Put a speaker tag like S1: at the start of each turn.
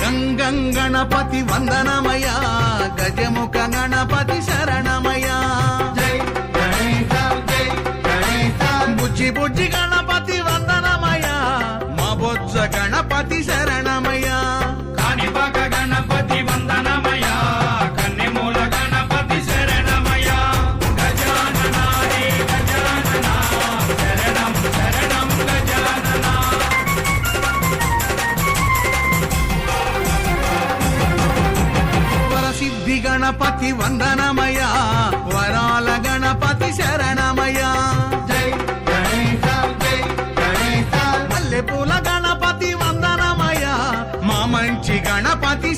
S1: గంగణపతి వందనమయ గజముఖ గణపతి శరణమయ బుజ్జి బుజ్జి గణపతి వందనమయ మా బొజ్జ గణపతి శరణమయ
S2: కాణిపాక గణపతి వందనమయ కన్నెమూల గణపతి శరణమయ గజానన రే గజానన శరణం శరణం గజానన
S1: వరసిద్ధి గణపతి వందనమయ వరాల గణపతి శరణమయ మల్లెపూల గణపతి వందనమయ మా మంచి గణపతి